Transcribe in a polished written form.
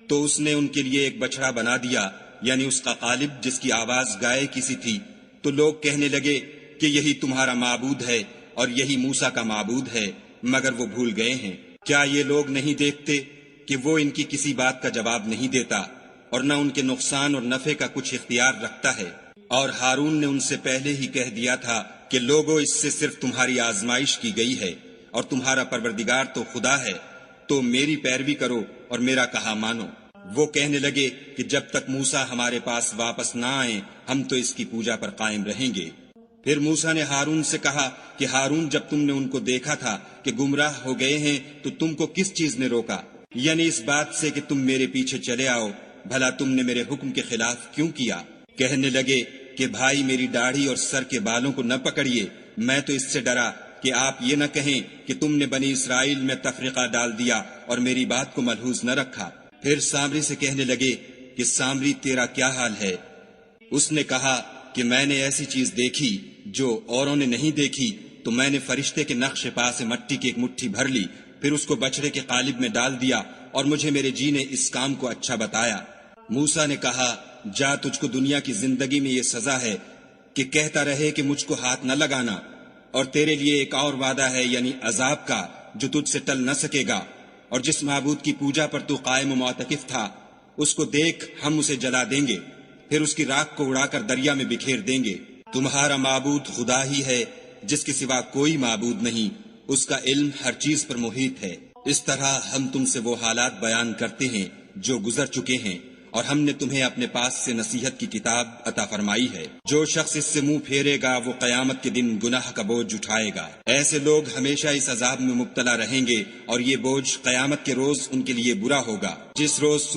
تو اس نے ان کے لیے ایک بچڑا بنا دیا، یعنی اس کا قالب جس کی آواز گائے کی سی تھی۔ تو لوگ کہنے لگے کہ یہی تمہارا معبود ہے اور یہی موسیٰ کا معبود ہے، مگر وہ بھول گئے ہیں۔ کیا یہ لوگ نہیں دیکھتے کہ وہ ان کی کسی بات کا جواب نہیں دیتا اور نہ ان کے نقصان اور نفع کا کچھ اختیار رکھتا ہے؟ اور ہارون نے ان سے پہلے ہی کہہ دیا تھا کہ لوگوں، اس سے صرف تمہاری آزمائش کی گئی ہے، اور تمہارا پروردگار تو خدا ہے، تو میری پیروی کرو اور میرا کہا مانو۔ وہ کہنے لگے کہ جب تک موسیٰ ہمارے پاس واپس نہ آئیں ہم تو اس کی پوجا پر قائم رہیں گے۔ پھر موسیٰ نے ہارون سے کہا کہ ہارون، جب تم نے ان کو دیکھا تھا کہ گمراہ ہو گئے ہیں تو تم کو کس چیز نے روکا؟ یعنی اس بات سے کہ تم میرے پیچھے چلے آؤ، بھلا تم نے میرے حکم کے خلاف کیوں کیا؟ کہنے لگے کہ بھائی، میری داڑھی اور سر کے بالوں کو نہ پکڑیے، میں تو اس سے ڈرا کہ آپ یہ نہ کہیں کہ تم نے بنی اسرائیل میں تفرقہ ڈال دیا اور میری بات کو ملحوظ نہ رکھا۔ پھر سامری سے کہنے لگے کہ سامری، تیرا کیا حال ہے؟ اس نے کہا کہ میں نے ایسی چیز دیکھی جو اوروں نے نہیں دیکھی، تو میں نے فرشتے کے نقش پا سے مٹی کی ایک مٹھی بھر لی، پھر اس کو بچڑے کے قالب میں ڈال دیا، اور مجھے میرے جی نے اس کام کو اچھا بتایا۔ موسیٰ نے کہا، جا، تجھ کو دنیا کی زندگی میں یہ سزا ہے کہ کہتا رہے کہ مجھ کو ہاتھ نہ لگانا، اور تیرے لیے ایک اور وعدہ ہے، یعنی عذاب کا، جو تجھ سے ٹل نہ سکے گا۔ اور جس معبود کی پوجا پر تو قائم و معتکف تھا، اس کو دیکھ، ہم اسے جلا دیں گے، پھر اس کی راکھ کو اڑا کر دریا میں بکھیر دیں گے۔ تمہارا معبود خدا ہی ہے، جس کے سوا کوئی معبود نہیں، اس کا علم ہر چیز پر محیط ہے۔ اس طرح ہم تم سے وہ حالات بیان کرتے ہیں جو گزر چکے ہیں، اور ہم نے تمہیں اپنے پاس سے نصیحت کی کتاب عطا فرمائی ہے۔ جو شخص اس سے منہ پھیرے گا وہ قیامت کے دن گناہ کا بوجھ اٹھائے گا۔ ایسے لوگ ہمیشہ اس عذاب میں مبتلا رہیں گے، اور یہ بوجھ قیامت کے روز ان کے لیے برا ہوگا، جس روز